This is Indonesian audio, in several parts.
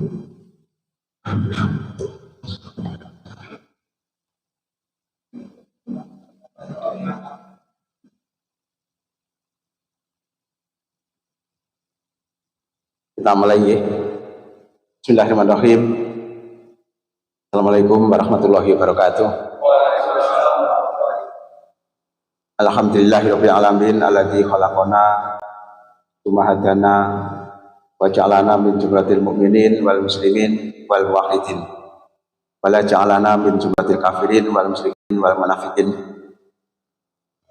Kita mulai ya. Bismillahirrahmanirrahim. Assalamualaikum warahmatullahi wabarakatuh. Alhamdulillahirabbil alamin alladzi khalaqana tsumma hadana wa ja'alana min jumlatil mu'minin wal muslimin wal muwahhidin wa la ja'alana min jumlatil kafirin wal musyrikin wal munafiqin.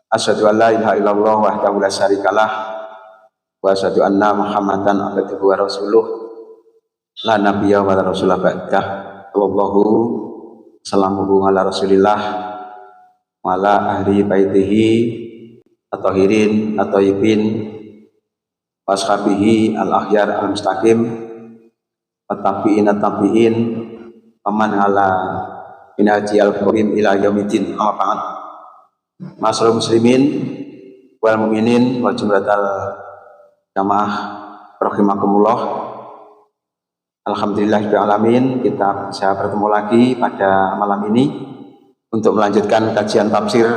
Asyhadu an la ilaha illallah wahdahu la syarikalah wa asyhadu anna Muhammadan abduhu wa rasuluh la nabiyya wa la rasulah ba'dah. Wallahu salamuhu ala rasulillah wa ala ahli baitihi at-tahirin at-thayyibin wa ashabihi al-akhyar al-mustaqim at-tabi'in at-tabi'in paman ala minhaji al-karim ila yaumiddin. Amma ba'd. Ma'asyiral muslimin wal mu'minin wa jumlatal jamaah rahimakumullah. Alhamdulillahirabbil alamin, kita bisa bertemu lagi pada malam ini untuk melanjutkan kajian tafsir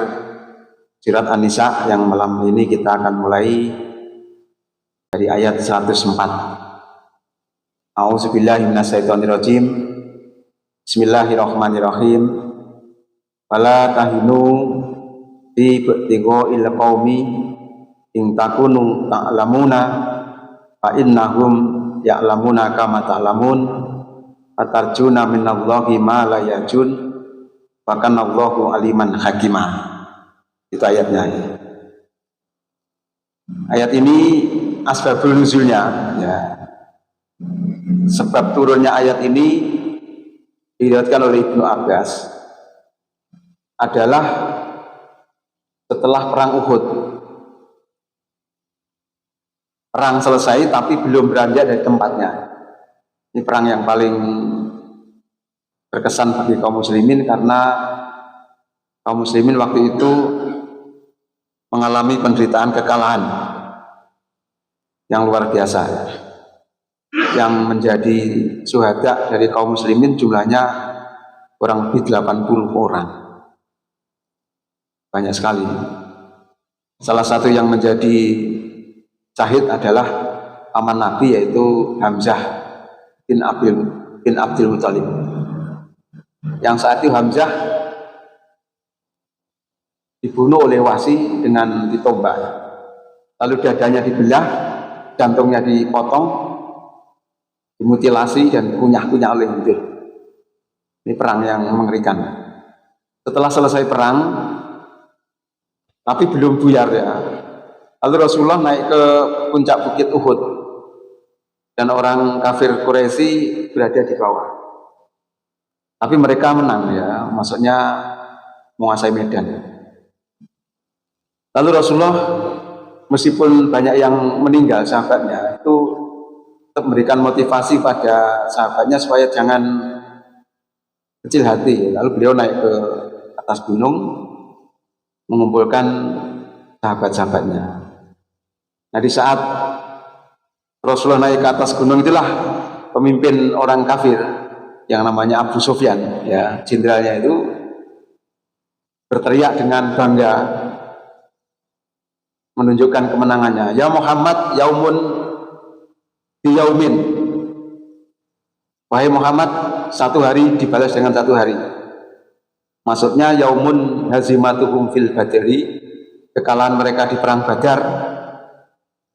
Surat An-Nisa yang malam ini kita akan mulai dari ayat 104. A'udzubillahi minasyaitonirrajim. Bismillahirrahmanirrahim. Wala tahinu fi ibtighail qaumi in takunu ta'lamuna fa innahum ya'lamuna kama ta'lamun fatarjuna minallahi ma la yarjun wa kana Allahu aliman hakimah. Itu ayatnya. Ayat ini asbabul nuzulnya ya. Sebab turunnya ayat ini diriwayatkan oleh Ibnu Abbas adalah setelah perang Uhud. Perang selesai tapi belum beranjak dari tempatnya. Ini perang yang paling berkesan bagi kaum muslimin karena kaum muslimin waktu itu mengalami penderitaan kekalahan yang luar biasa. Yang menjadi syuhada dari kaum muslimin jumlahnya kurang lebih 80 orang. Banyak sekali. Salah satu yang menjadi syahid adalah paman Nabi, yaitu Hamzah bin Abdul Muthalib. Yang saat itu Hamzah dibunuh oleh Wahsy dengan ditombak, lalu dadanya dibelah, jantungnya dipotong, dimutilasi dan kunyah-kunyah oleh Hindir. Ini perang yang mengerikan. Setelah selesai perang, tapi belum buyar ya, lalu Rasulullah naik ke puncak bukit Uhud dan orang kafir Quraisy berada di bawah. Tapi mereka menang ya, maksudnya menguasai medan. Lalu Rasulullah meskipun banyak yang meninggal sahabatnya, itu tetap memberikan motivasi pada sahabatnya supaya jangan kecil hati. Lalu beliau naik ke atas gunung mengumpulkan sahabat-sahabatnya. Nah, di saat Rasulullah naik ke atas gunung itulah pemimpin orang kafir yang namanya Abu Sufyan, ya, jenderalnya itu berteriak dengan bangga menunjukkan kemenangannya. Ya Muhammad, yaumun bi yaumin. Wahai Muhammad, satu hari dibalas dengan satu hari. Maksudnya yaumun hazimatuhum fil badri, kekalahan mereka di perang Badar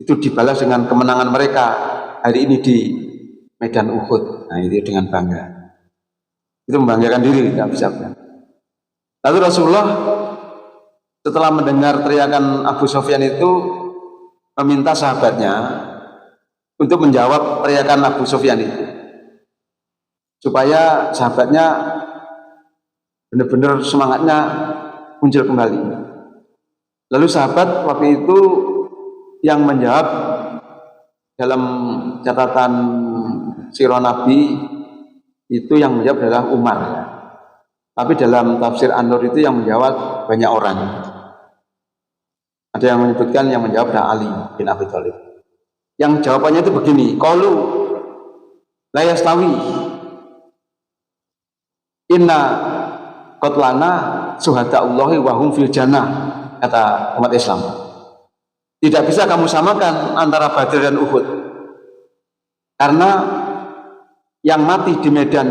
itu dibalas dengan kemenangan mereka hari ini di medan Uhud. Nah, itu dengan bangga. Itu membanggakan diri, tidak bisa. Lalu Rasulullah setelah mendengar teriakan Abu Sufyan itu meminta sahabatnya untuk menjawab teriakan Abu Sufyan itu, supaya sahabatnya benar-benar semangatnya muncul kembali. Lalu sahabat waktu itu yang menjawab dalam catatan sirah Nabi itu yang menjawab adalah Umar. Tapi dalam tafsir An-Nur itu yang menjawab banyak orang. Ada yang menyebutkan yang menjawab adalah Ali bin Abi Thalib. Yang jawabannya itu begini, qalu La yastawi inna qatlana syuhada'ullahi wa hum fil jannah, kata umat Islam. Tidak bisa kamu samakan antara Badar dan Uhud, karena yang mati di medan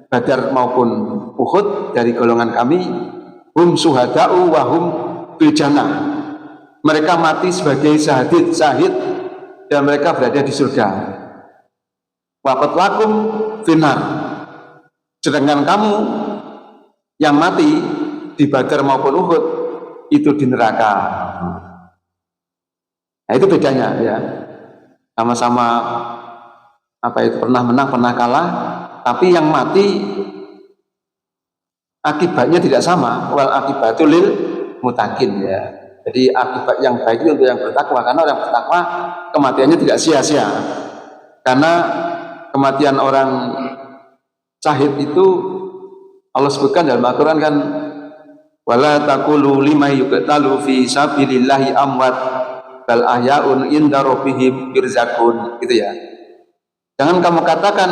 Badar maupun Uhud dari golongan kami, hum syuhada'u wa hum fil jannah, mereka mati sebagai syahid dan mereka berada di surga. Wa qatlakum finnar, sedangkan kamu yang mati di Badar maupun Uhud itu di neraka. Nah, itu bedanya ya. Sama-sama pernah menang, pernah kalah, tapi yang mati akibatnya tidak sama. Wal akibatul lil mutakin ya. Jadi akibat yang baik itu untuk yang bertakwa, karena orang bertakwa kematiannya tidak sia-sia. Karena kematian orang syahid itu Allah sebutkan dalam Al-Quran kan, wala taqulu liman yuqtalu fi sabilillahi amwat bal ahyaun inda rabbihim yurzaqun, gitu ya. Jangan kamu katakan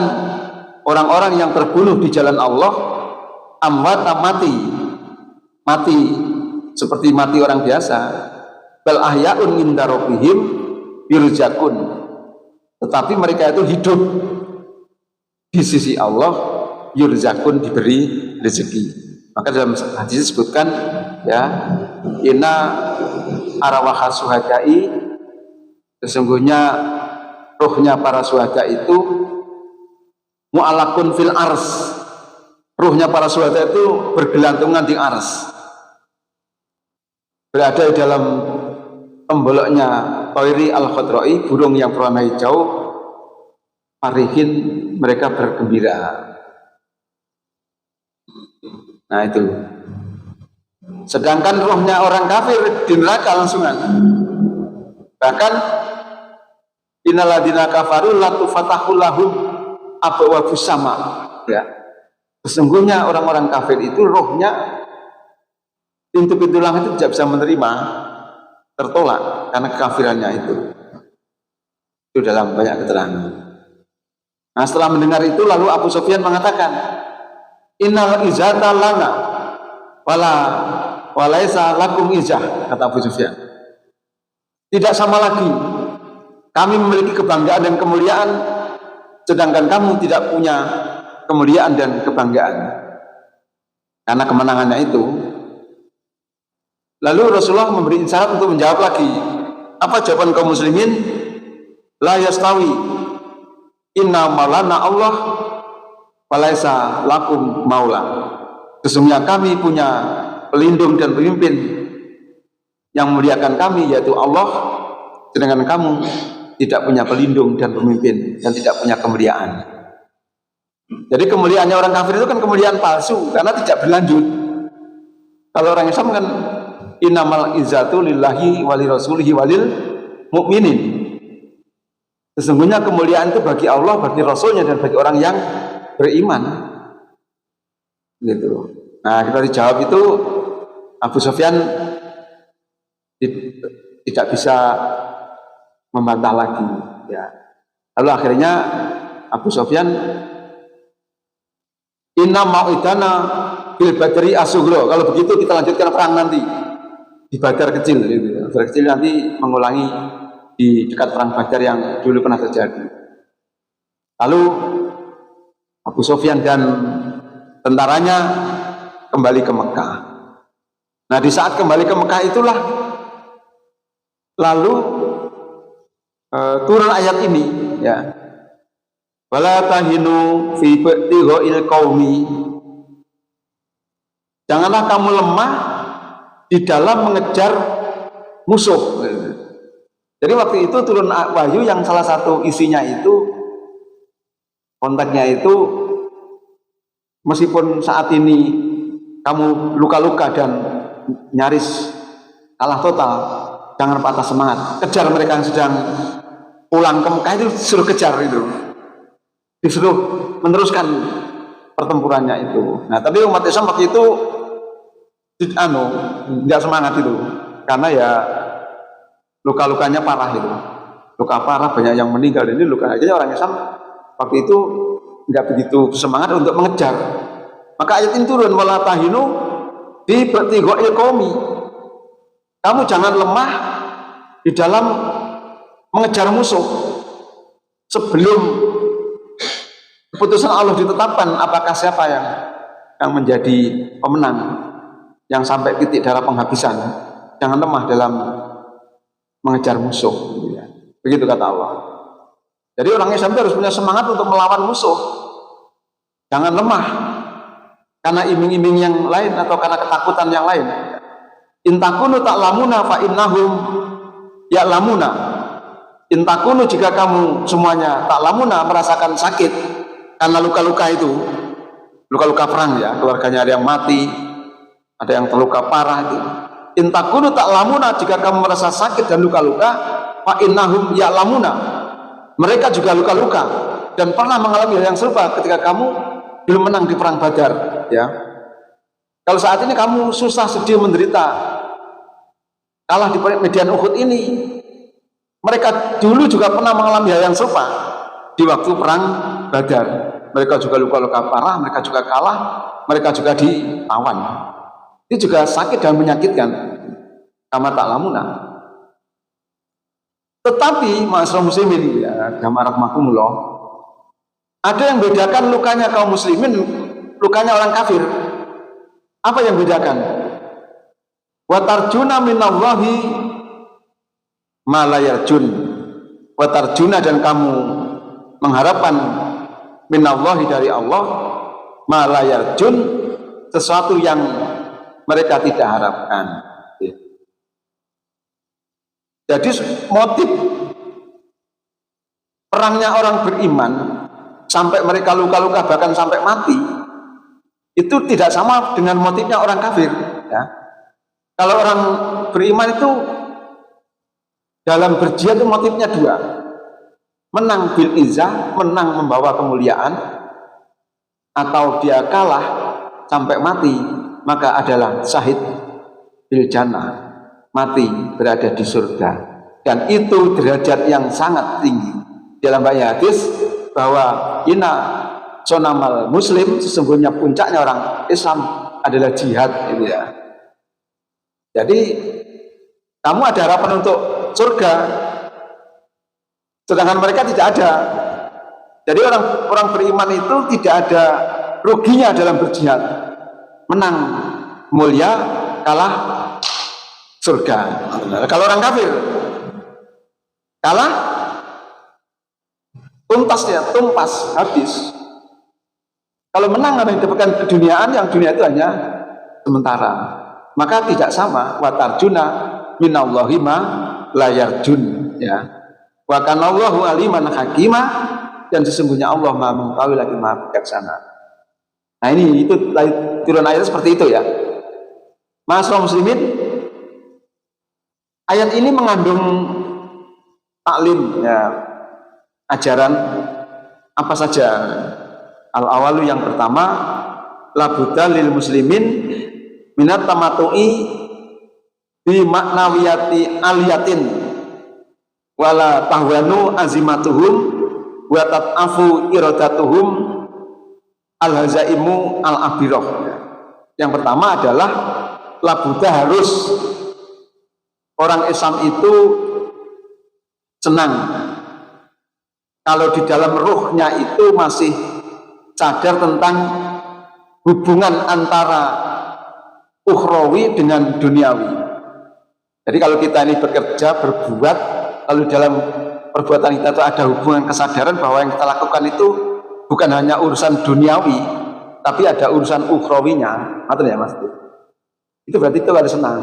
orang-orang yang terbunuh di jalan Allah amwat, mati seperti mati orang biasa. Bal ahyaun inda rabbihim yurzaqun, tetapi mereka itu hidup di sisi Allah, yurzakun, diberi rezeki. Maka dalam hadis disebutkan ya, inna arwah syuhada'i, sesungguhnya ruhnya para syuhada itu mu'alakun fil ars, ruhnya para syuhada itu bergelantungan di ars, berada di dalam pemboloknya Toiri al-Khodroi, burung yang berwarna hijau. Farihin, mereka bergembira. Nah itu. Sedangkan rohnya orang kafir di neraka langsungan. Bahkan innaladina kafaru la tufatahul lahum abwabus sama. Ya. Sesungguhnya orang-orang kafir itu rohnya, pintu-pintu langit itu tidak bisa menerima, tertolak karena kekafirannya itu. Itu dalam banyak keterangan. Nah, setelah mendengar itu lalu Abu Sufyan mengatakan, innal izata lana walaisa lakum izah, kata Abu Sufyan. Tidak sama lagi, kami memiliki kebanggaan dan kemuliaan, sedangkan kamu tidak punya kemuliaan dan kebanggaan karena kemenangannya itu. Lalu Rasulullah memberi isyarat untuk menjawab lagi. Apa jawaban kaum muslimin? La yastawi inna malana Allah walaisa lakum maula. Sesungguhnya kami punya pelindung dan pemimpin yang memuliakan kami, yaitu Allah, sedangkan kamu tidak punya pelindung dan pemimpin dan tidak punya kemuliaan. Jadi kemuliaannya orang kafir itu kan kemuliaan palsu karena tidak berlanjut. Kalau orang Islam kan innamal izzatu lillahi wali rasulihi walil mu'minin. Sesungguhnya kemuliaan itu bagi Allah, bagi Rasulnya, dan bagi orang yang beriman. Gitu. Nah, kita dijawab itu Abu Sufyan tidak bisa membantah lagi. Ya. Lalu akhirnya Abu Sufyan, inna ma'idana bil badri asugro. Kalau begitu kita lanjutkan perang nanti di Badar kecil. Gitu. Badar kecil nanti mengulangi di dekat perang Badar yang dulu pernah terjadi. Lalu Abu Sufyan dan tentaranya kembali ke Mekah. Nah, di saat kembali ke Mekah itulah lalu turun ayat ini ya. Wala tahinu fi ibtighail qaumi. Janganlah kamu lemah di dalam mengejar musuh. Jadi waktu itu turun wahyu yang salah satu isinya itu, konteksnya itu, meskipun saat ini kamu luka-luka dan nyaris kalah total, jangan patah semangat, kejar mereka yang sedang pulang ke Mekah itu, disuruh kejar itu, disuruh meneruskan pertempurannya itu. Nah, tapi umat Islam waktu itu tidak semangat itu, karena ya luka-lukanya parah itu, luka parah, banyak yang meninggal. Ini luka, akhirnya orang Islam waktu itu nggak begitu semangat untuk mengejar. Maka ayat ini turun, wala tahinu di bertighoil qaumi. Kamu jangan lemah di dalam mengejar musuh sebelum keputusan Allah ditetapkan apakah siapa yang menjadi pemenang, yang sampai titik darah penghabisan. Jangan lemah dalam mengejar musuh, begitu kata Allah. Jadi orang Islam itu harus punya semangat untuk melawan musuh. Jangan lemah karena iming-iming yang lain atau karena ketakutan yang lain. Intakunu ta'lamuna fa innahum ya'lamuna. Intakunu, jika kamu semuanya ta'lamuna, merasakan sakit karena luka-luka itu, luka-luka perang ya, keluarganya ada yang mati, ada yang terluka parah itu. Intakunu ta'lamuna, jika kamu merasa sakit dan luka-luka, fa innahum ya'lamuna, mereka juga luka-luka dan pernah mengalami hal yang serupa ketika kamu belum menang di perang Badar ya. Kalau saat ini kamu susah, sedih, menderita, kalah di medan Uhud ini, mereka dulu juga pernah mengalami hal yang serupa di waktu perang Badar. Mereka juga luka-luka parah, mereka juga kalah, mereka juga ditawan. Ini juga sakit dan menyakitkan. Kama ta'lamuna. Tetapi ma'asyiral muslimin ya, jamaah rahmakumullah, ada yang bedakan lukanya kaum muslimin, lukanya orang kafir. Apa yang bedakan? Wa tarjuna minallahi ma la yarjun. Wa tarjuna, dan kamu mengharapkan minallahi, dari Allah, ma la yarjun, sesuatu yang mereka tidak harapkan. Jadi motif perangnya orang beriman sampai mereka luka-luka bahkan sampai mati itu tidak sama dengan motifnya orang kafir ya. Kalau orang beriman itu dalam berjihad itu motifnya dua, menang bil izzah, menang membawa kemuliaan, atau dia kalah sampai mati maka adalah syahid bil jannah, mati berada di surga. Dan itu derajat yang sangat tinggi. Dalam banyak hadis bahwa inna sonamal muslim, sesungguhnya puncaknya orang Islam adalah jihad itu ya. Jadi kamu ada harapan untuk surga, sedangkan mereka tidak ada. Jadi orang beriman itu tidak ada ruginya dalam berjihad. Menang mulia, kalah surga. Kalau orang kafir kalah, tuntas ya, tumpas, habis. Kalau menang apa yang didapatkan keduniaan, yang dunia itu hanya sementara. Maka tidak sama. Wa tarjuna minallahi ma la yarjun ya. Wa kanallahu aliman hakima, dan sesungguhnya Allah Maha mengetahui lagi Maha bijaksana. Nah ini itu turun ayat seperti itu ya. Ma'asyiral muslimin, ayat ini mengandung taklim ya, ajaran apa saja. Al-awalu, yang pertama, la budda lil muslimin minat tamatu'i bi maknawiyati aliyatin wala tahwanu azimatuhum wa tat'afu iradatuhum al-hazaimu al-abirah. Yang pertama adalah la budda, harus orang Islam itu senang kalau di dalam ruhnya itu masih sadar tentang hubungan antara ukhrawi dengan duniawi. Jadi kalau kita ini bekerja, berbuat, lalu dalam perbuatan kita itu ada hubungan kesadaran bahwa yang kita lakukan itu bukan hanya urusan duniawi, tapi ada urusan ukhrawinya. Maksudnya ya Mas, itu berarti itu harus senang.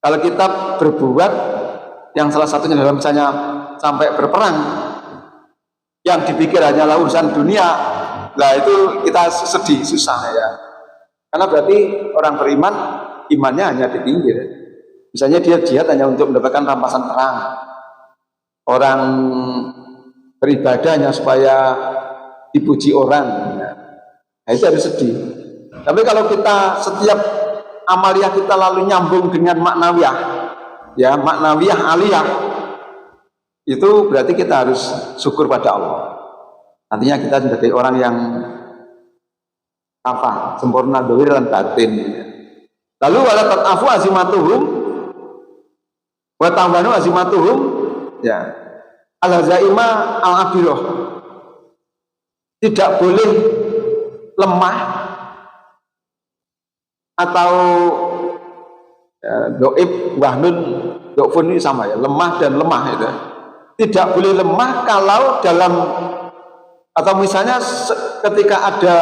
Kalau kita berbuat yang salah satunya dalam misalnya sampai berperang, yang dipikir hanyalah urusan dunia, lah itu kita sedih, susah ya. Karena berarti orang beriman imannya hanya di pinggir. Misalnya dia jihad hanya untuk mendapatkan rampasan perang, orang beribadah hanya supaya dipuji orang, nah itu harus sedih. Tapi kalau kita setiap amaliyah kita lalu nyambung dengan maknawiyah ya, maknawiyah aliyah, itu berarti kita harus syukur pada Allah. Artinya kita sebagai orang yang kafah, sempurna dohir dan batin. Lalu wala tatafu azimatuhum wa tambanu azimatuhum ya al-zaima al-abiroh, tidak boleh lemah atau doib wahnun dokfun ini sama ya, lemah dan lemah itu. Tidak boleh lemah kalau dalam atau misalnya ketika ada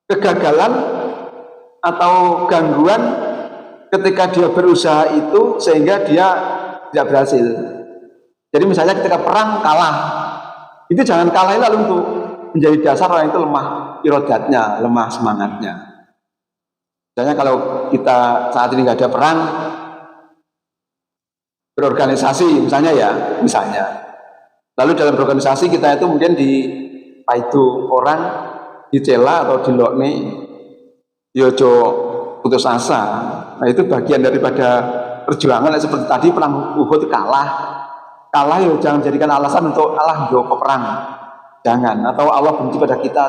kegagalan atau gangguan ketika dia berusaha itu sehingga dia tidak berhasil. Jadi misalnya ketika perang kalah, itu jangan kalah lalu untuk menjadi dasar orang itu lemah irodatnya, lemah semangatnya. Misalnya kalau kita saat ini nggak ada perang, berorganisasi misalnya ya, lalu dalam berorganisasi kita itu mungkin dipaidu orang, dicela atau dilokne, yojo putus asa. Nah itu bagian daripada perjuangan. Seperti tadi perang Uhud kalah ya jangan jadikan alasan untuk Allah ke perang, jangan, atau Allah benci pada kita.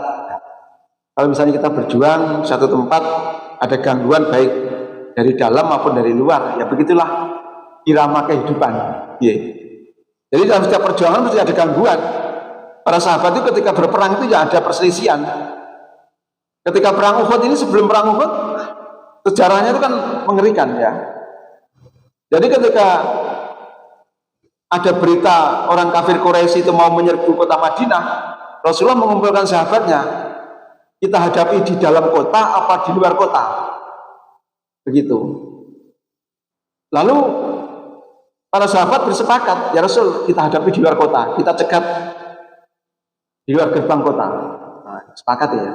Kalau misalnya kita berjuang satu tempat ada gangguan baik dari dalam maupun dari luar, ya begitulah irama kehidupan. Jadi dalam setiap perjuangan mesti ada gangguan. Para sahabat itu ketika berperang itu ya ada perselisihan. Ketika perang Uhud ini, sebelum perang Uhud sejarahnya itu kan mengerikan ya. Jadi ketika ada berita orang kafir Quraisy itu mau menyerbu kota Madinah, Rasulullah mengumpulkan sahabatnya, kita hadapi di dalam kota apa di luar kota, begitu. Lalu para sahabat bersepakat, ya Rasul, kita hadapi di luar kota, kita cegat di luar gerbang kota. Nah, sepakat ya.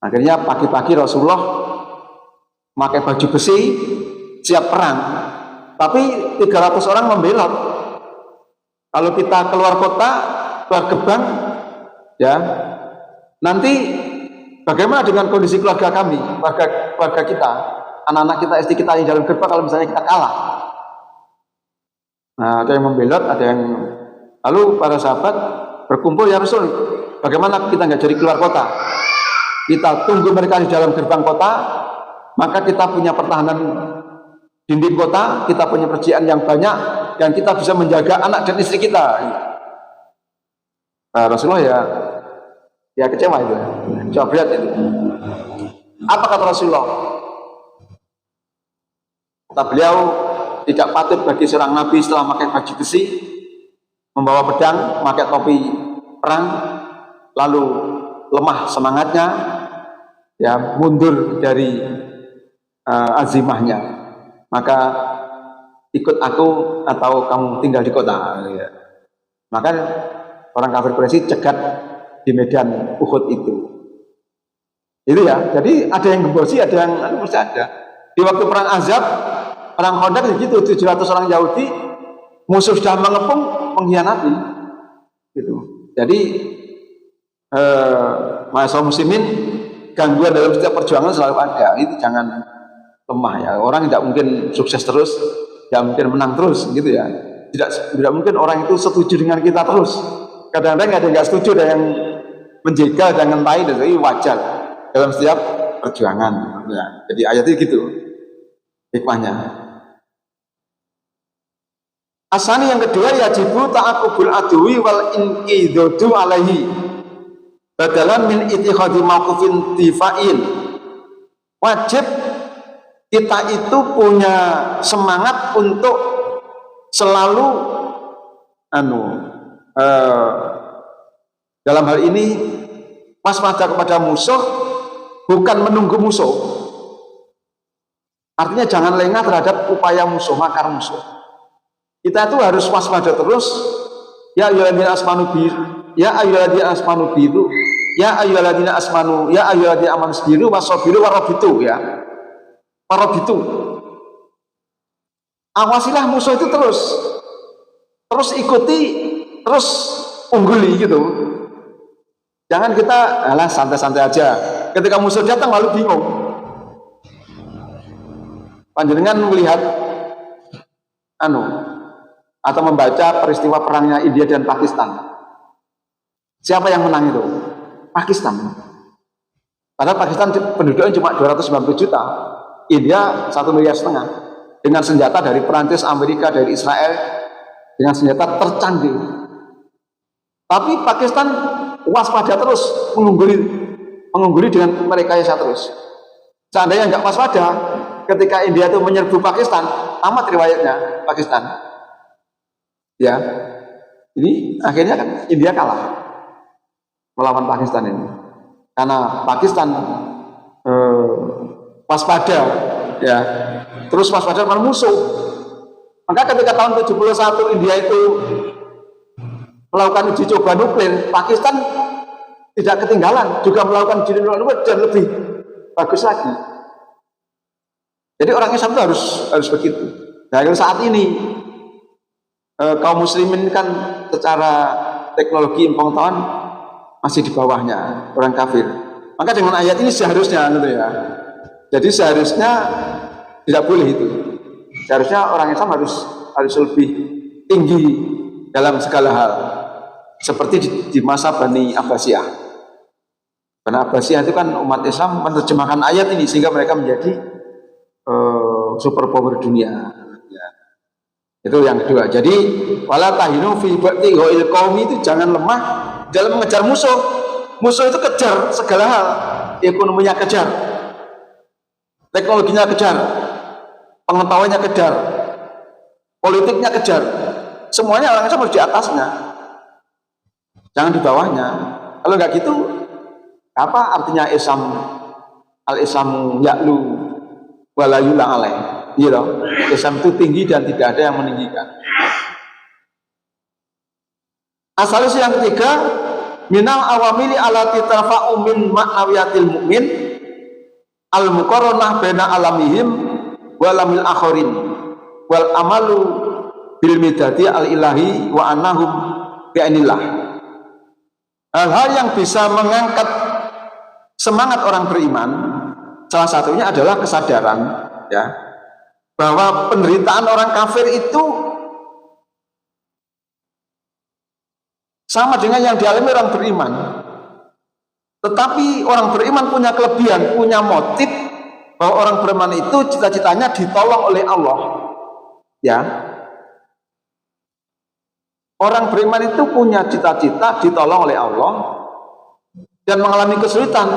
Akhirnya pagi-pagi Rasulullah memakai baju besi siap perang, tapi 300 orang membelot. Kalau kita keluar kota, keluar gerbang, ya nanti bagaimana dengan kondisi keluarga kami, keluarga kita, anak-anak kita, istri kita di dalam gerbang kalau misalnya kita kalah. Nah, ada yang membelot, ada yang lalu para sahabat berkumpul, ya Rasul, bagaimana kita nggak jadi keluar kota? Kita tunggu mereka di dalam gerbang kota, maka kita punya pertahanan dinding kota, kita punya percikan yang banyak, dan kita bisa menjaga anak dan istri kita. Nah, Rasulullah ya kecewa itu, coba berat itu. Apa kata Rasulullah? Kata beliau, tidak patut bagi seorang nabi setelah memakai baju besi, membawa pedang, memakai topi perang, lalu lemah semangatnya, ya mundur dari azimahnya, maka ikut aku atau kamu tinggal di kota. Ya. Maka orang kafir Quraisy cegat di medan Uhud itu ya. Jadi ada yang gembosi, ada yang mesti ada. Di waktu perang Azab, perang Khandaq begitu, 700 orang Yahudi, musuh sudah mengepung, mengkhianati gitu. Jadi masyarakat muslimin, gangguan dalam setiap perjuangan selalu ada. Itu jangan lemah ya. Orang tidak mungkin sukses terus, tidak mungkin menang terus gitu ya. Tidak mungkin orang itu setuju dengan kita terus. Kadang-kadang ada yang nggak setuju, ada yang menjegal dan ngentai, dan itu wajar dalam setiap perjuangan ya. Jadi ayat itu gitu hikmahnya. Asani yang kedua, yajibu ta'aqubul adwi wal inqidadu alaihi badalan min itikhadi mawqufin difa'in. Wajib kita itu punya semangat untuk selalu dalam hal ini waspada kepada musuh, bukan menunggu musuh. Artinya jangan lengah terhadap upaya musuh, makar musuh. Kita itu harus waspada terus. Ya ayyuhalladzina asmanu biru, ya ayyuhalladzina asmanu biru, ya ayyuhalladzina asmanu, ya ayyuhalladzina amanu biru wasabiru warabitu ya. Warabitu. Awasilah musuh itu terus ikuti, terus ungguli gitu. Jangan kita santai-santai aja. Ketika musuh datang lalu bingung. Panjenengan melihat atau membaca peristiwa perangnya India dan Pakistan. Siapa yang menang itu? Pakistan. Padahal Pakistan penduduknya cuma 290 juta, India 1,5 miliar, dengan senjata dari Perancis, Amerika, dari Israel, dengan senjata tercanggih. Tapi Pakistan waspada terus, mengungguli dengan mereka yang terus. Seandainya nggak waspada, ketika India itu menyerbu Pakistan, tamat riwayatnya Pakistan. Ya, ini akhirnya kan India kalah melawan Pakistan ini, karena Pakistan waspada, ya, terus waspada dengan musuh. Maka ketika tahun 71 India itu melakukan uji coba nuklir, Pakistan tidak ketinggalan, juga melakukan uji coba nuklir dan lebih bagus lagi. Jadi orang Islam itu harus begitu. Nah, kalau saat ini kaum muslimin kan secara teknologi pengetahuan masih di bawahnya orang kafir. Maka dengan ayat ini seharusnya gitu ya. Jadi seharusnya tidak boleh itu. Seharusnya orang Islam harus lebih tinggi dalam segala hal. Seperti di masa Bani Abbasiyah. Bani Abbasiyah itu kan umat Islam menerjemahkan ayat ini sehingga mereka menjadi superpower dunia. Ya. Itu yang kedua. Jadi wala tahinu fi bati'il qaumi, itu jangan lemah dalam mengejar musuh. Musuh itu kejar segala hal. Ekonominya kejar, teknologinya kejar, pengetahuannya kejar, politiknya kejar. Semuanya orang Islam harus di atasnya, jangan di bawahnya. Kalau nggak gitu, apa artinya Islam? Al-Islamu ya'lu wala yula alaih. Iya loh, Islam itu tinggi dan tidak ada yang meninggikan. Asal-usul yang ketiga, minal awamili alati tarfa'u min ma'nawiyatil mu'min al-muqarranah baina alamihim walamil akhirin wal amalu bil midati al-ilahi wa annahum bi'anillah. Hal-hal yang bisa mengangkat semangat orang beriman, salah satunya adalah kesadaran, ya, bahwa penderitaan orang kafir itu sama dengan yang dialami orang beriman. Tetapi orang beriman punya kelebihan, punya motif, bahwa orang beriman itu cita-citanya ditolong oleh Allah. Ya, orang beriman itu punya cita-cita ditolong oleh Allah dan mengalami kesulitan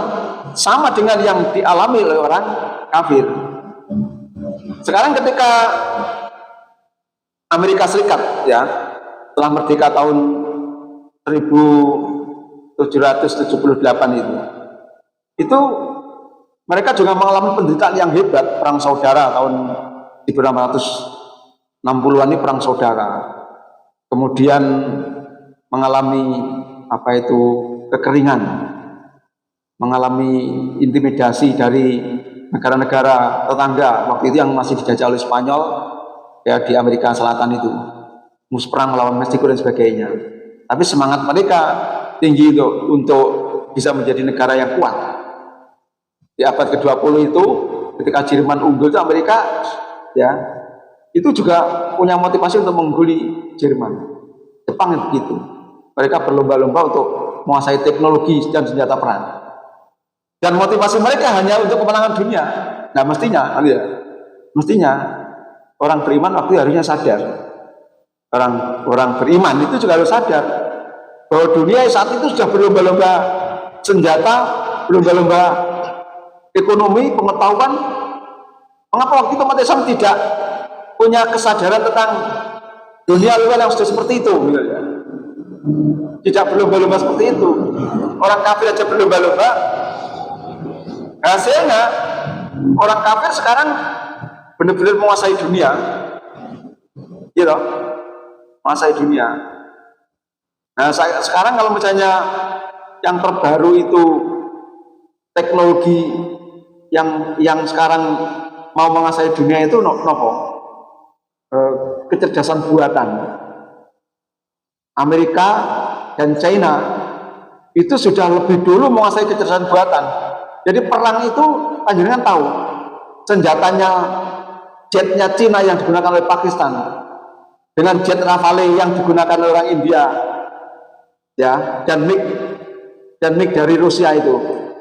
sama dengan yang dialami oleh orang kafir. Sekarang ketika Amerika Serikat, ya, telah merdeka tahun 1778 itu mereka juga mengalami penderitaan yang hebat. Perang saudara tahun 1860-an ini perang saudara. Kemudian mengalami kekeringan, mengalami intimidasi dari negara-negara tetangga waktu itu yang masih dijajah oleh Spanyol, ya, di Amerika Selatan itu, perang melawan Meksiko dan sebagainya. Tapi semangat mereka tinggi itu untuk bisa menjadi negara yang kuat. Di abad ke-20 itu ketika Jerman unggul itu Amerika, ya, itu juga punya motivasi untuk mengungguli Jerman. Jepang itu begitu. Mereka berlomba-lomba untuk menguasai teknologi dan senjata perang. Dan motivasi mereka hanya untuk kemenangan dunia. Nah, mestinya orang beriman waktu harusnya sadar. Orang beriman itu juga harus sadar bahwa dunia saat itu sudah berlomba-lomba senjata, berlomba-lomba ekonomi, pengetahuan. Mengapa waktu itu umat Islam tidak punya kesadaran tentang dunia luar yang sudah seperti itu? Tidak berlomba-lomba seperti itu. Orang kafir aja berlomba-lomba. Hasilnya orang kafir sekarang benar-benar menguasai dunia, gitu, menguasai dunia. Nah, sekarang kalau misalnya yang terbaru itu teknologi yang sekarang mau menguasai dunia itu kecerdasan buatan. Amerika dan China itu sudah lebih dulu menguasai kecerdasan buatan. Jadi perang itu panjenengan tahu senjatanya, jetnya Cina yang digunakan oleh Pakistan dengan jet Rafale yang digunakan oleh orang India, ya, dan MiG dari Rusia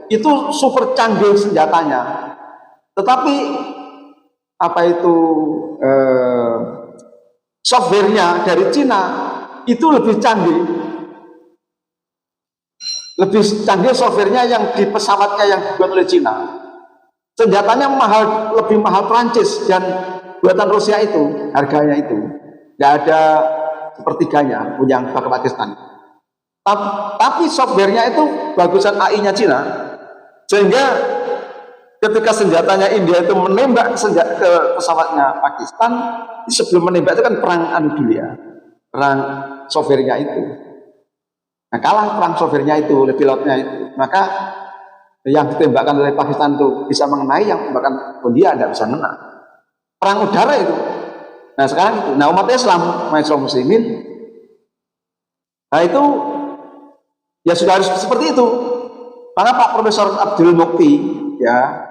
itu super canggih senjatanya. Tetapi apa itu softwarenya dari Cina itu lebih canggih. Lebih canggih softwarenya yang di pesawatnya yang dibuat oleh Cina. Senjatanya lebih mahal Prancis, dan buatan Rusia itu harganya itu nggak ada sepertiganya punya Pakistan. Tapi softwarenya itu bagusan AI-nya Cina, sehingga ketika senjatanya India itu menembak ke pesawatnya Pakistan, sebelum menembak itu kan perang dulu ya, perang softwarenya itu. Nah, kalah perang softwarenya itu oleh pilotnya itu, maka yang ditembakkan oleh Pakistan itu bisa mengenai, yang tembakan India tidak bisa mengenai. Perang udara itu. Nah sekarang itu, nah umat Islam, muslimin, nah itu ya sudah harus seperti itu. Maka Pak Profesor Abdul Mukti ya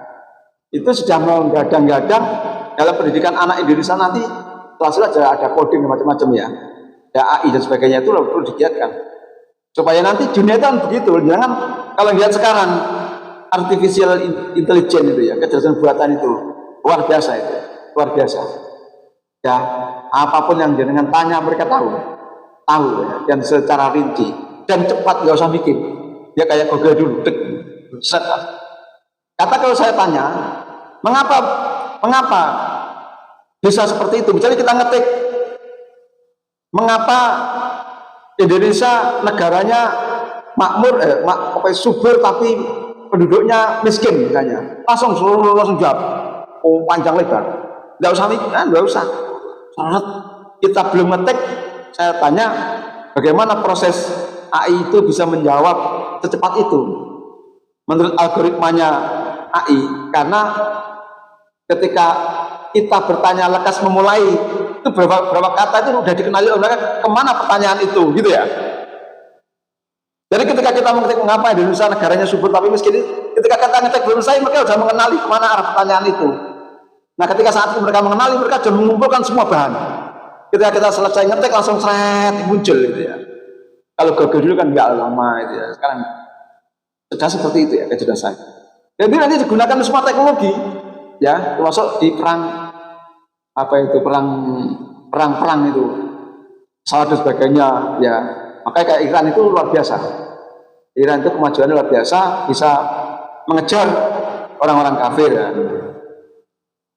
itu sudah menggadang-gadang dalam pendidikan anak Indonesia nanti setelah ada coding macam-macam ya, ada AI dan sebagainya, itu perlu digiatkan supaya nanti dunia itu kan begitu. Jangan kalau lihat sekarang artificial intelligence itu ya, kecerdasan buatan itu luar biasa, itu luar biasa ya. Apapun yang jenengan tanya mereka tahu ya, dan secara rinci dan cepat, nggak usah mikir ya, kayak Google dulu set. Kata kalau saya tanya mengapa bisa seperti itu, misalnya kita ngetik mengapa Indonesia negaranya makmur, subur tapi penduduknya miskin misalnya, langsung jawab, oh panjang lebar, nggak usah mikir, nggak usah. Kita belum ngetik, saya tanya bagaimana proses AI itu bisa menjawab secepat itu menurut algoritmanya AI, karena ketika kita bertanya lekas memulai itu berapa kata itu sudah dikenali oleh mereka kemana pertanyaan itu, gitu ya. Jadi ketika kita mengetik mengapa Indonesia negaranya subur tapi miskin, ketika kita ngetik belum selesai, mereka sudah mengenali kemana arah pertanyaan itu. Nah ketika saat itu mereka mengenali, mereka sudah mengumpulkan semua bahan. Ketika kita selesai ngetik langsung seret muncul gitu ya. Kalau Google dulu kan nggak lama itu ya, sekarang sudah seperti itu ya kecerdasan. Jadi nanti digunakan semua teknologi ya, termasuk di perang perang itu, pesawat dan sebagainya ya. Makanya kayak Iran itu luar biasa. Iran itu kemajuannya luar biasa, bisa mengejar orang-orang kafir ya.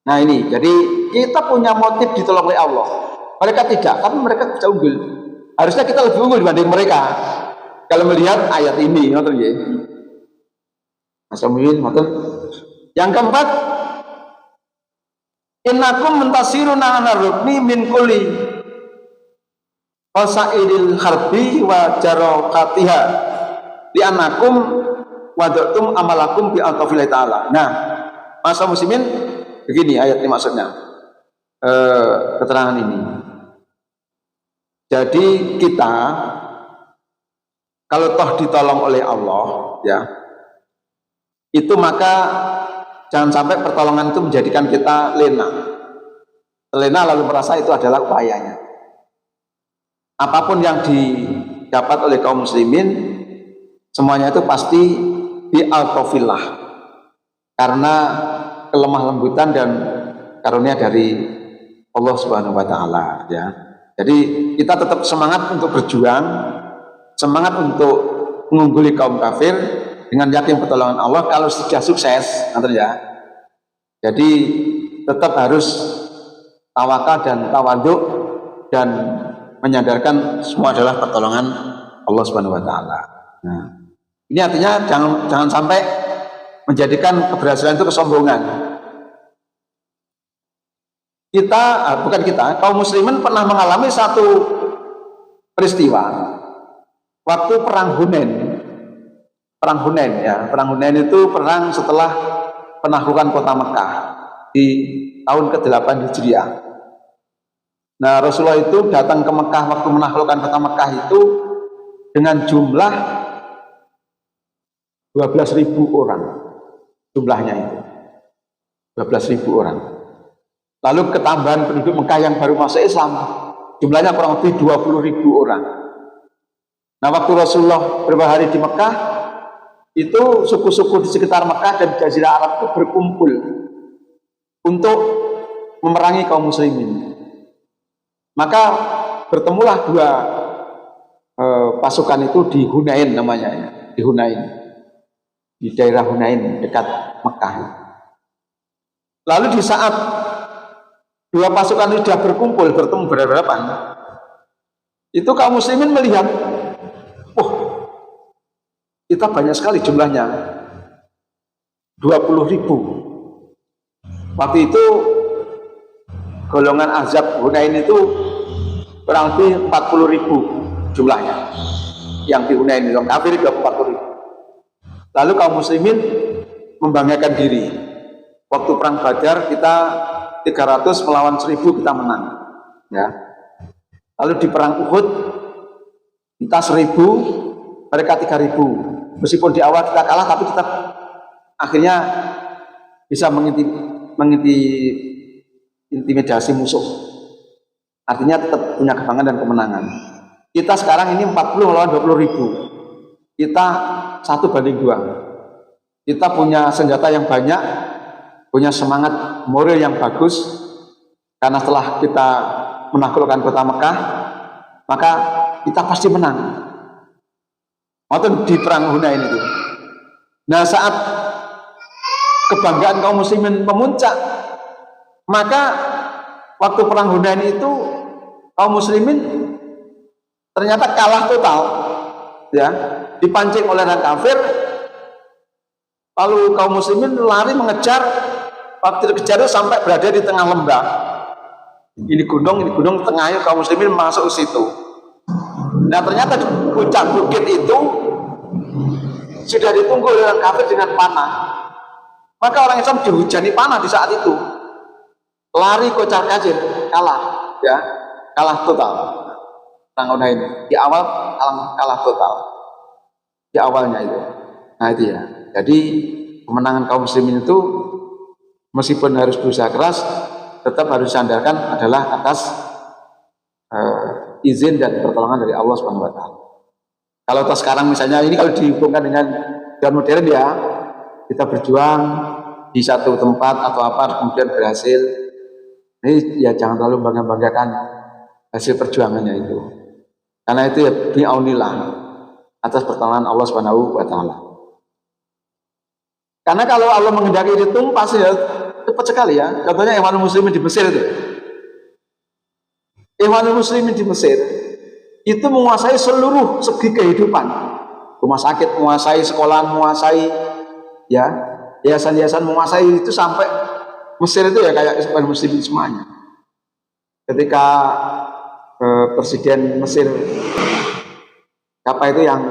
Nah ini, jadi kita punya motif ditolong oleh Allah. Mereka tidak, tapi mereka bisa unggul. Harusnya kita lebih unggul dibanding mereka. Kalau melihat ayat ini, yang keempat, innakum mentasiruna ala rukni min kulli qasaidil harbi wa jarakatiha li'annakum wada'tum amalakum bi al-tawfillahi ta'ala. Nah, masa muslimin begini ayat ini maksudnya, keterangan ini. Jadi kita kalau toh ditolong oleh Allah ya, itu maka jangan sampai pertolongan itu menjadikan kita lena lalu merasa itu adalah upayanya. Apapun yang didapat oleh kaum muslimin semuanya itu pasti bi'al-tawfillah, karena kelemah lembutan dan karunia dari Allah Subhanahu wa taala ya. Jadi kita tetap semangat untuk berjuang, semangat untuk mengungguli kaum kafir dengan yakin pertolongan Allah. Kalau sudah sukses ya, jadi tetap harus tawakal dan tawaduk dan menyadarkan semua adalah pertolongan Allah Subhanahu wa taala. Nah, ini artinya jangan sampai menjadikan keberhasilan itu kesombongan. Kaum muslimin pernah mengalami satu peristiwa waktu perang Hunain. Perang Hunain itu perang setelah penaklukan kota Mekah di tahun ke-8 Hijriah. Nah, Rasulullah itu datang ke Mekah waktu menaklukkan kota Mekah itu dengan jumlah 12.000 orang. Jumlahnya itu 12.000 orang. Lalu ketambahan penduduk Mekah yang baru masuk Islam, jumlahnya kurang lebih 20.000 orang. Nah, waktu Rasulullah beberapa hari di Mekah, itu suku-suku di sekitar Mekah dan Jazirah Arab itu berkumpul untuk memerangi kaum muslimin. Maka bertemulah dua pasukan itu di Hunain namanya, ya. Di Hunain, di daerah Hunain dekat Mekah. Lalu di saat dua pasukan itu sudah berkumpul, bertemu berhadapan, itu kaum muslimin melihat, oh, kita banyak sekali jumlahnya, 20.000. Waktu itu golongan Ahzab Hunain itu kurang lebih 40.000 jumlahnya. Yang di Hunain itu kafir juga 40.000. Lalu kaum muslimin membanggakan diri. Waktu perang Badar kita 300 melawan 1000 kita menang. Ya. Lalu di perang Uhud kita 1000, mereka 3000. Meskipun di awal kita kalah, tapi kita akhirnya bisa mengintimidasi musuh. Artinya tetap punya kebanggaan dan kemenangan. Kita sekarang ini 40 melawan 20.000. Kita 1-2. Kita punya senjata yang banyak, punya semangat moral yang bagus. Karena setelah kita menaklukkan kota Mekah, maka kita pasti menang. Waktu di perang Hunain itu. Nah, saat kebanggaan kaum muslimin memuncak, maka waktu perang Hunain itu kaum muslimin ternyata kalah total, ya, dipancing oleh orang kafir. Lalu kaum muslimin lari mengejar, waktu dikejar sampai berada di tengah lembah. Ini gunung, tengahnya kaum muslimin masuk ke situ. Nah, ternyata di puncak bukit itu sudah ditunggu oleh orang kafir dengan panah. Maka orang Islam dihujani panah di saat itu. Lari kocar kacir, kalah, ya, kalah total. Perang Hunain di awal kalah total. Di awalnya itu. Nah, itu ya. Jadi kemenangan kaum muslimin itu meskipun harus berusaha keras, tetap harus sandarkan adalah atas izin dan pertolongan dari Allah Subhanahu wa taala. Kalau sekarang misalnya ini kalau dihubungkan dengan zaman modern, ya, kita berjuang di satu tempat atau apa kemudian berhasil, ini ya jangan terlalu bangga-banggakan hasil perjuangannya itu, karena itu ya bi'aunillah, atas pertolongan Allah Subhanahu wa taala. Karena kalau Allah menghendaki ditumpas ya cepat sekali, ya. Contohnya Ikhwanul Muslimin di Mesir itu. Ikhwanul Muslimin di Mesir itu menguasai seluruh segi kehidupan. Rumah sakit menguasai, sekolah menguasai, ya, yayasan-yayasan menguasai, itu sampai Mesir itu ya kayak Ikhwanul Muslimin semuanya. Ketika Presiden Mesir apa itu yang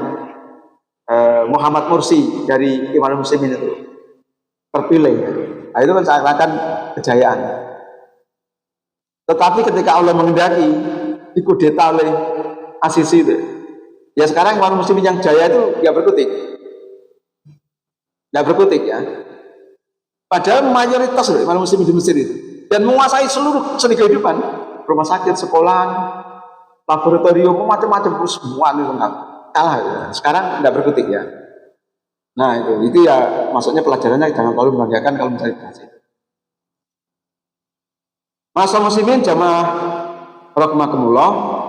Muhammad Mursi dari Ikhwanul Muslimin itu terpilih, nah, itu kan seakan-akan kejayaan. Tetapi ketika Allah menghendaki dikudeta oleh Asisi itu, ya sekarang Ikhwanul Muslimin yang jaya itu nggak berkutik, ya. Padahal mayoritas loh Ikhwanul Muslimin di Mesir itu, dan menguasai seluruh seni kehidupan, rumah sakit, sekolah, laboratorium, macam-macam, semua itu kalah. Ya. Sekarang nggak berkutik, ya. Nah, itu ya maksudnya pelajarannya jangan terlalu membanggakan kalau mencari berhasil. Masa muslimin jamaah rahimakumullah.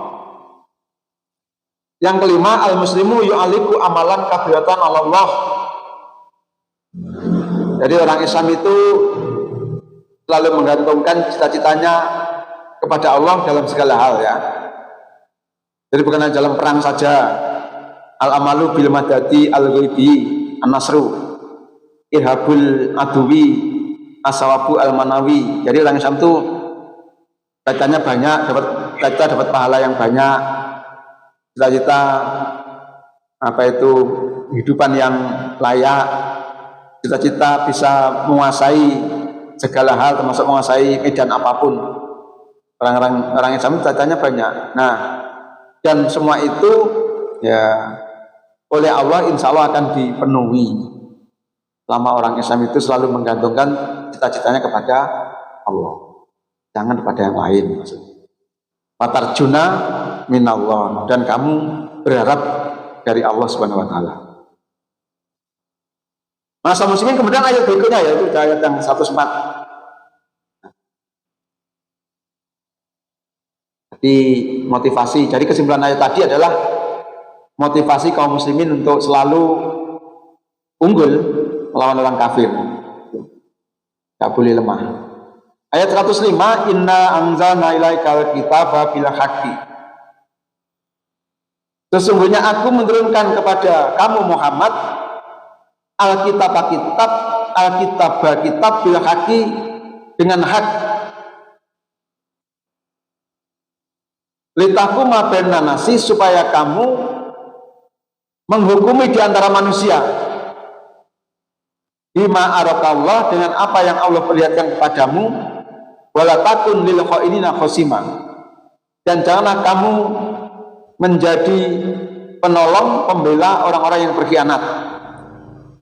Yang kelima, al-muslimu yu'aliku amalan kabiratan Allah. Jadi orang Islam itu selalu menggantungkan cita-citanya kepada Allah dalam segala hal, ya. Jadi bukan hanya dalam perang saja. Al-amalu bil madadi al-ghaibi an-nasru irhabul aduwi asawabu al-manawi. Jadi orang Islam itu kaitannya banyak, dapat pahala yang banyak, cita-cita apa itu kehidupan yang layak, cita-cita bisa menguasai segala hal termasuk menguasai medan apapun. Orang Islam cita-citanya banyak. Nah, dan semua itu ya oleh Allah insya Allah akan dipenuhi selama orang Islam itu selalu menggantungkan cita-citanya kepada Allah, jangan kepada yang lain. Fatarjuna minallah, dan kamu berharap dari Allah Subhanahu wa taala. Masa muslimin kemudian ayat berikutnya yaitu ayat yang 104. Jadi motivasi. Jadi kesimpulan ayat tadi adalah motivasi kaum muslimin untuk selalu unggul melawan orang kafir. Tidak boleh lemah. Ayat 105, inna anzalna ilaikal kitaba bil haqqi. Sesungguhnya aku menurunkan kepada kamu Muhammad Alkitab bil haqqi dengan hak. Litahkuma bainan nasi, supaya kamu menghukumi di antara manusia. Bima arakallah, dengan apa yang Allah perlihatkan kepadamu. Wala takun lil khainina khosima, dan janganlah kamu menjadi penolong pembela orang-orang yang berkhianat.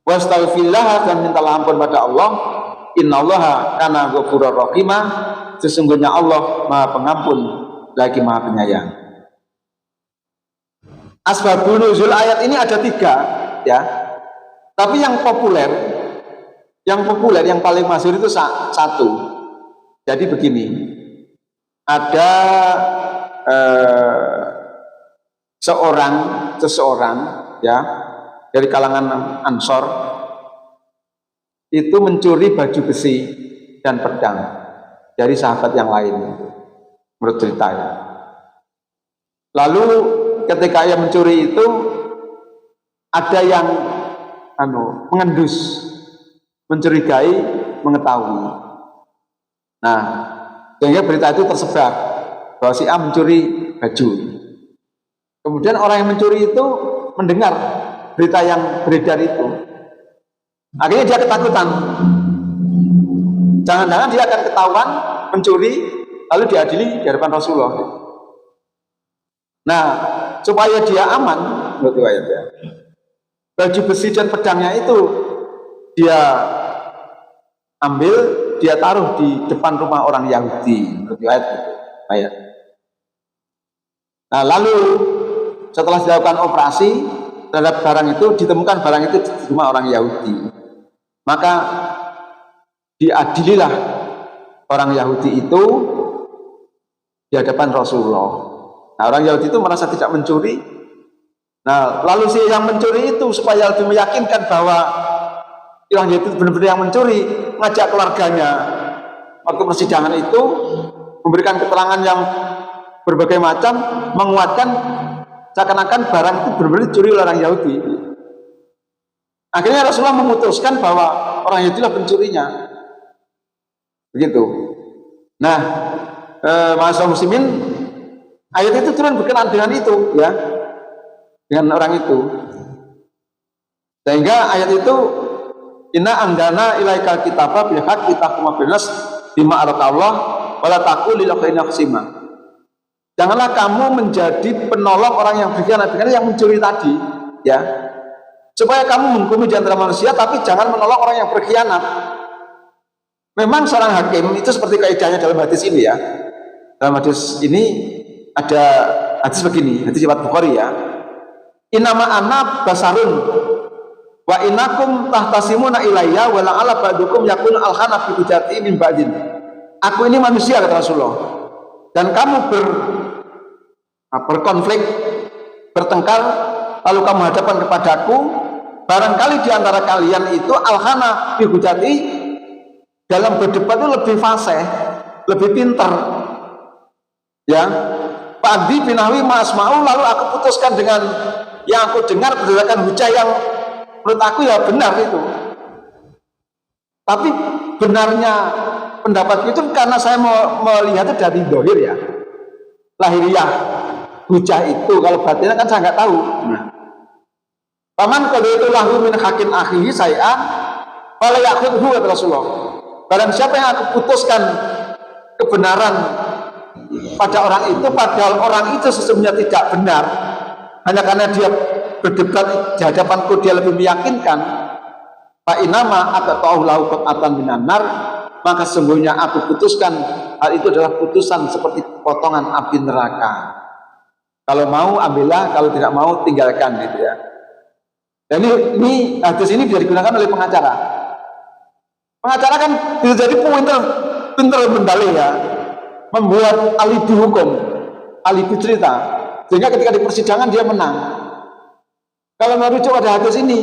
Wastaghfirullah, dan mintalah ampun pada Allah. Innallaha kana ghafurur rahimah, sesungguhnya Allah Maha Pengampun lagi Maha Penyayang. Asbabun nuzul ayat ini ada 3 ya. Tapi yang populer yang paling masyhur itu satu. Jadi begini, ada seseorang ya dari kalangan Ansor itu mencuri baju besi dan pedang dari sahabat yang lain, menurut ceritanya. Lalu ketika ia mencuri itu ada yang mengendus, mencurigai, mengetahui. Nah, sehingga berita itu tersebar bahwa si A mencuri baju. Kemudian orang yang mencuri itu mendengar berita yang beredar itu. Akhirnya dia ketakutan. Jangan-jangan dia akan ketahuan mencuri lalu diadili di hadapan Rasulullah. Nah, supaya dia aman, menurut ayatnya, baju besi dan pedangnya itu dia ambil, dia taruh di depan rumah orang Yahudi, menurut ayat. Nah, lalu setelah dilakukan operasi terhadap barang itu, ditemukan barang itu di rumah orang Yahudi. Maka diadililah orang Yahudi itu di hadapan Rasulullah. Nah, orang Yahudi itu merasa tidak mencuri. Nah, lalu si yang mencuri itu supaya lebih meyakinkan bahwa orang Yahudi itu benar-benar yang mencuri, ngajak keluarganya waktu persidangan itu memberikan keterangan yang berbagai macam, menguatkan seakan-akan barang itu benar-benar dicuri oleh orang Yahudi. Akhirnya Rasulullah memutuskan bahwa orang Yahudi lah pencurinya. Begitu. Nah, masa muslimin, ayat itu turun berkenaan dengan itu, ya, dengan orang itu. Sehingga ayat itu, inna anzalna ilaikal kitaba bil haqqi tahkuma binas bima arakallah wala taqul lil khainina khasima. Janganlah kamu menjadi penolong orang yang berkhianat dengan yang mencuri tadi, ya. Supaya kamu menghukumi di antara manusia, tapi jangan menolong orang yang berkhianat. Memang seorang hakim itu seperti kaidahnya dalam hadis ini, ya. Dalam hadis ini ada hadis begini, hadis riwayat Bukhari, ya. Innama ana basarun wa innakum tahtasimuna ilayya wa la'ala ba'dukum yakun al-khana bi hujjati min ba'din. Aku ini manusia, kata Rasulullah. Dan kamu berkonflik, bertengkar, lalu kamu hadapan kepadaku, barangkali di antara kalian itu al-khana bi hujjati, dalam berdebat itu lebih fasih, lebih pintar. Ya. Padi binawi ma'asma'u, lalu aku putuskan dengan yang aku dengar berdasarkan hujah yang menurut aku ya benar itu. Tapi benarnya pendapat itu karena saya melihat itu dari dohir, ya, lahiriah hujah itu. Kalau batinnya kan saya nggak tahu. Paman kalau itu lahu min hakim akhihi say'an fala yakhudhu, kata Rasulullah. Barang siapa yang aku putuskan kebenaran pada orang itu, padahal orang itu sesungguhnya tidak benar, hanya karena dia berdebat di hadapanku dia lebih meyakinkan, fa inama ata'u lahu qat'atan minan nar, maka sesungguhnya aku putuskan hal itu adalah putusan seperti potongan api neraka. Kalau mau ambillah, kalau tidak mau tinggalkan gitu ya. Dan ini hadis ini bisa digunakan oleh pengacara. Pengacara kan bisa jadi pinter berdalih ya, membuat alibi hukum, alibi cerita, sehingga ketika di persidangan dia menang. Kalau merujuk pada hadis ini,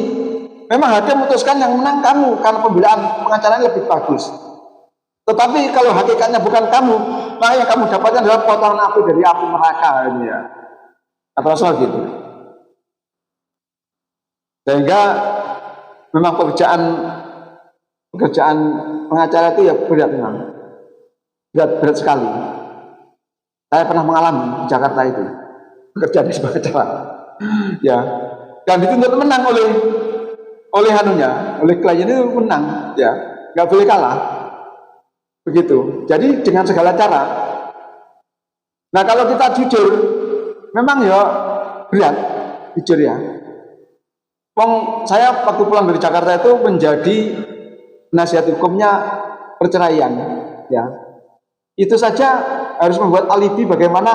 memang hakim memutuskan yang menang kamu karena pembelaan pengacaranya lebih bagus. Tetapi kalau hakikatnya bukan kamu, maka yang kamu dapatkan adalah potongan api dari api neraka ini ya. Atau soal gitu. Sehingga memang pekerjaan pengacara itu ya berat memang. Berat sekali. Saya pernah mengalami di Jakarta itu bekerja di sebagai pengacara. Ya. Dan dituntut menang oleh klien itu menang, ya. Nggak boleh kalah. Begitu. Jadi dengan segala cara. Nah, kalau kita jujur, memang ya berat, jujur ya. Saya waktu pulang dari Jakarta itu menjadi penasihat hukumnya perceraian, ya. Itu saja harus membuat alibi bagaimana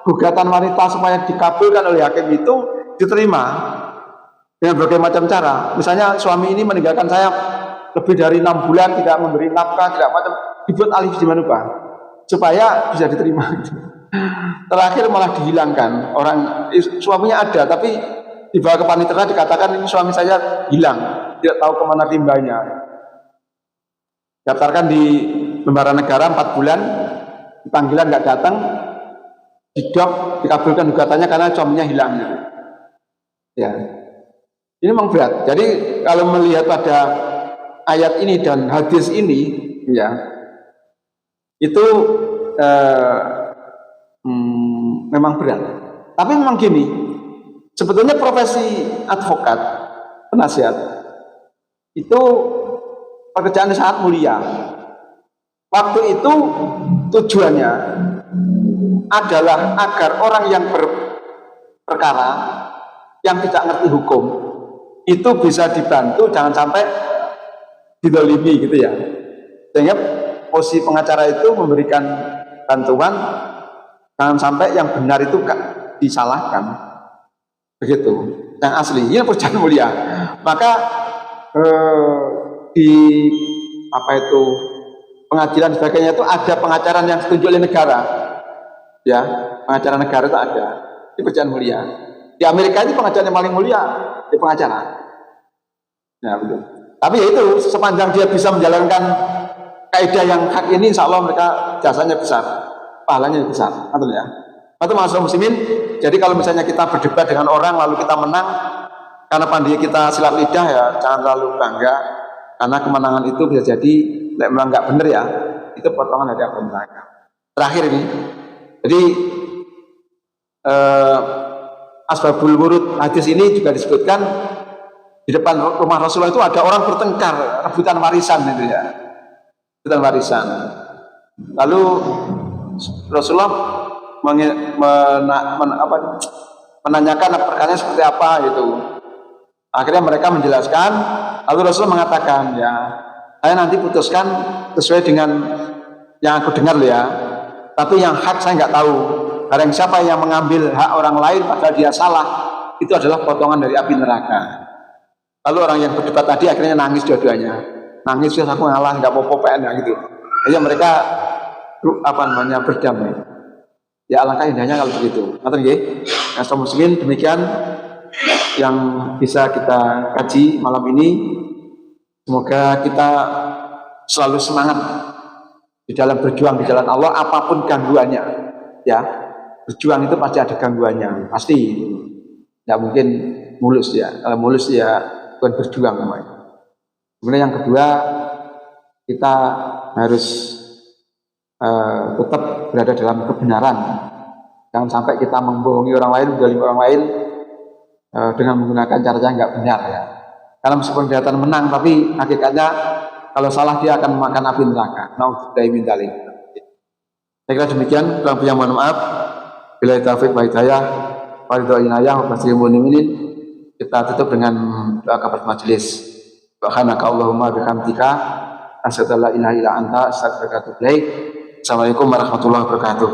gugatan wanita supaya dikabulkan oleh hakim itu diterima dengan berbagai macam cara. Misalnya suami ini meninggalkan saya lebih dari 6 bulan, tidak memberi nafkah, tidak macam, dibuat alibi di mana Pak, supaya bisa diterima. Terakhir malah dihilangkan. Orang suaminya ada, tapi dibawa ke panitera dikatakan ini suami saya hilang, tidak tahu kemana timbanya. Daftarkan di lembaran negara 4 bulan, panggilan nggak datang, didok, dikabulkan gugatannya karena suaminya hilang. Ya, ini memang berat. Jadi kalau melihat pada ayat ini dan hadis ini, ya, itu memang berat. Tapi memang gini, sebetulnya profesi advokat, penasihat, itu pekerjaan yang sangat mulia. Waktu itu tujuannya adalah agar orang yang berperkara, yang tidak ngerti hukum, itu bisa dibantu, jangan sampai didolimi gitu ya. Sehingga posisi pengacara itu memberikan bantuan, jangan sampai yang benar itu disalahkan. Begitu, yang asli, ini pekerjaan mulia. Maka di pengadilan sebagainya itu ada pengacara yang setuju oleh negara, ya, pengacara negara itu ada, ini pekerjaan mulia. Di Amerika ini pengacara yang paling mulia di pengacara. Ya betul. Tapi ya itu, sepanjang dia bisa menjalankan kaidah yang hak ini, insya Allah mereka jasanya besar, pahalanya besar, betul ya. Itu masalah muslimin. Jadi kalau misalnya kita berdebat dengan orang lalu kita menang karena pandai kita silat lidah, ya jangan terlalu bangga, karena kemenangan itu bisa jadi memang nggak benar ya, itu potongan dari api neraka. Terakhir ini, jadi asbabul wurud hadis ini juga disebutkan di depan rumah Rasulullah itu ada orang bertengkar rebutan warisan itu ya, rebutan warisan. Lalu Rasulullah menanyakan perkaranya seperti apa gitu. Akhirnya mereka menjelaskan, lalu Rasulullah mengatakan, ya saya nanti putuskan sesuai dengan yang aku dengar loh ya, tapi yang hak saya nggak tahu. Barang siapa yang mengambil hak orang lain padahal dia salah, itu adalah potongan dari api neraka. Lalu orang yang berdebat tadi akhirnya nangis dua-duanya, nangis, ya aku ngalah, nggak apa-apa PN gitu. Jadi mereka berdamai. Ya alangkah indahnya kalau begitu. Ngerti nggih? Nah, muslimin, demikian yang bisa kita kaji malam ini. Semoga kita selalu semangat di dalam berjuang di jalan Allah, apapun gangguannya. Ya, berjuang itu pasti ada gangguannya, pasti. Tidak mungkin mulus ya. Kalau mulus ya bukan berjuang namanya. Kemudian yang kedua, kita harus tetap berada dalam kebenaran. Jangan sampai kita membohongi orang lain, mendolimi orang lain dengan menggunakan cara yang nggak benar ya. Karena meskipun kelihatan menang, tapi hakikatnya kalau salah dia akan memakan api neraka. Na'udzubillahi min dzalik. Saya kira demikian, kurang lebihnya mohon maaf. Billahi taufiq wa hidayah, wa inayah wa basyiril mu'minin. Kita tutup dengan doa kafarat majelis. Subhanaka Allahumma bihamdika asyhadu an la ilaha illa anta astaghfiruka wa atubu ilaik. Assalamualaikum warahmatullahi wabarakatuh.